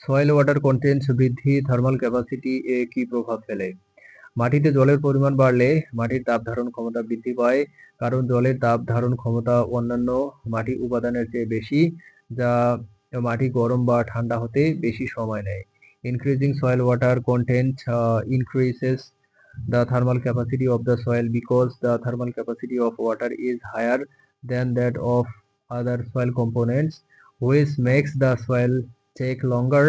Soil water contents বৃদ্ধি thermal capacity এ কি প্রভাব ফেলে? মাটিতে জলের পরিমাণ বাড়লে মাটির তাপ ধারণ ক্ষমতা বৃদ্ধি পায়, কারণ জলের তাপ ধারণ ক্ষমতা অন্যান্য মাটি উপাদানের চেয়ে বেশি, যা মাটি গরম বা ঠান্ডা হতে বেশি সময় নেয়। Increasing soil water content increases the thermal capacity of the soil because the thermal capacity of water is higher than that of other soil components, which makes the soil take longer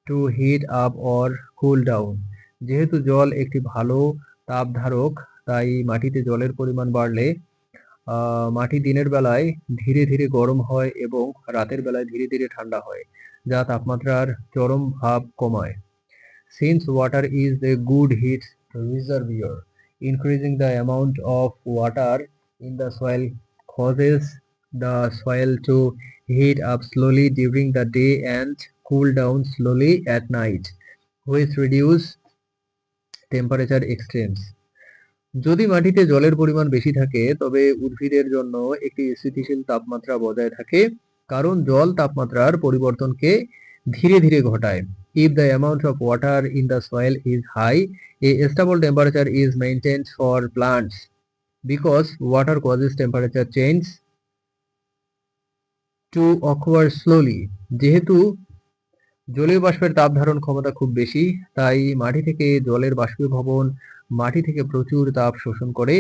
to heat up or cool down. যেহেতু জল একটি ভালো তাপ ধারক, তাই মাটিতে জলের পরিমাণ বাড়লে মাটি দিনের বেলায় ধীরে ধীরে গরম হয় এবং রাতের বেলায় ধীরে ধীরে ঠান্ডা হয়, যা তাপমাত্রার চরম ভাব কমায়। Since water is a good heat reservoir, increasing the amount of water in the soil causes the soil to heat up slowly during the day and cool down slowly at night, which reduce temperature extremes. যদি মাটিতে জলের পরিমাণ বেশি থাকে তবে উদ্ভিদের জন্য একটি স্থিতিশীল তাপমাত্রা বজায় থাকে, কারণ জল তাপমাত্রার পরিবর্তনকে ধীরে ধীরে ঘটায়। If the amount of water in the soil is high, a stable temperature is maintained for plants because water causes temperature change to occur slowly. যেহেতু জলীয় বাষ্পের তাপ ধারণ ক্ষমতা খুব বেশি, তাই মাটি থেকে জলের বাষ্পীভবন মাটি থেকে প্রচুর তাপ শোষণ করে,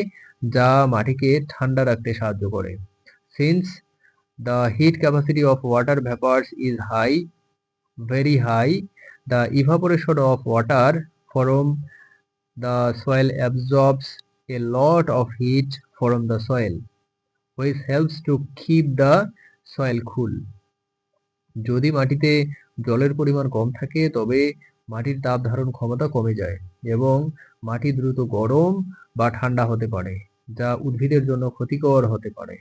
যা মাটিকে ঠান্ডা রাখতে সাহায্য করে। Since the heat capacity of water vapors is high, very high, the evaporation of water from the soil absorbs a lot of heat from the soil, which helps to keep the soil cool. যদি মাটিতে জলের পরিমাণ কম থাকে তবে মাটির তাপ ধারণ ক্ষমতা কমে যায় এবং মাটি দ্রুত গরম বা ঠান্ডা হতে পারে, যা উদ্ভিদের জন্য ক্ষতিকর হতে পারে।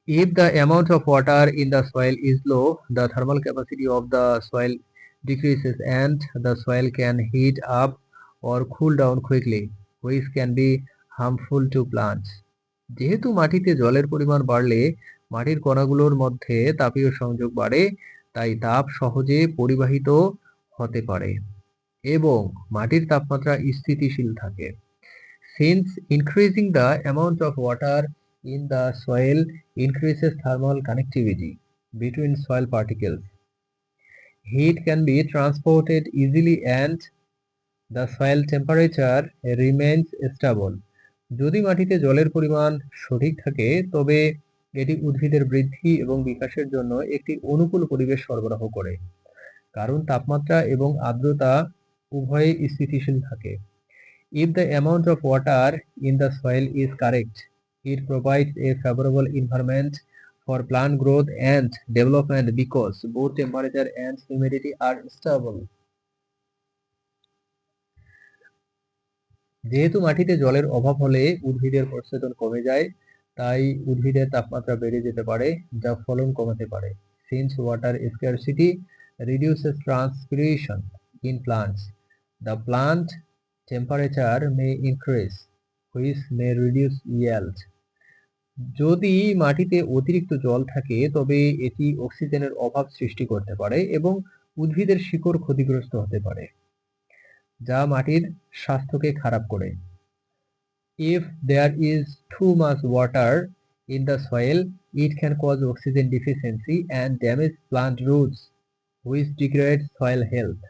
If the amount of water in the soil is low, the thermal capacity of the soil decreases and the soil can heat up or cool down quickly, which can be harmful to plants. যেহেতু মাটিতে জলের পরিমাণ বাড়লে মাটির কণাগুলোর মধ্যে তাপীয় সংযোগ বাড়ে, তাই তাপ সহজে পরিবাহিত হতে পারে এবং মাটির তাপমাত্রা স্থিতিশীল থাকে। Since increasing the amount of water in the soil increases thermal conductivity between soil particles, heat can be transported easily and the soil temperature remains stable. যদি মাটিতে জলের পরিমাণ সঠিক থাকে তবে এটি উদ্ভিদের বৃদ্ধি এবং বিকাশের জন্য একটি অনুকূল পরিবেশ সরবরাহ করে, কারণ তাপমাত্রা এবং আর্দ্রতা উভয়ই স্থিতিশীল থাকে। If the amount of water in the soil is correct, it provides a favorable environment for plant growth and development because both temperature and humidity are stable. যেহেতু মাটিতে জলের অভাব হলে উদ্ভিদের প্রস্বেদন কমে যায়, তাই উদ্ভিদের তাপমাত্রা বেড়ে যেতে পারে, যা ফলন কমাতে পারে। Since water scarcity reduces transpiration in plants, the plant temperature may increase, which may reduce yield. যদি মাটিতে অতিরিক্ত জল থাকে তবে এটি অক্সিজেনের অভাব সৃষ্টি করতে পারে এবং উদ্ভিদের শিকড় ক্ষতিগ্রস্ত হতে পারে, যা মাটির স্বাস্থ্যকে খারাপ করে। If there is too much water in the soil, it can cause oxygen deficiency and damage plant roots, which degrades soil health.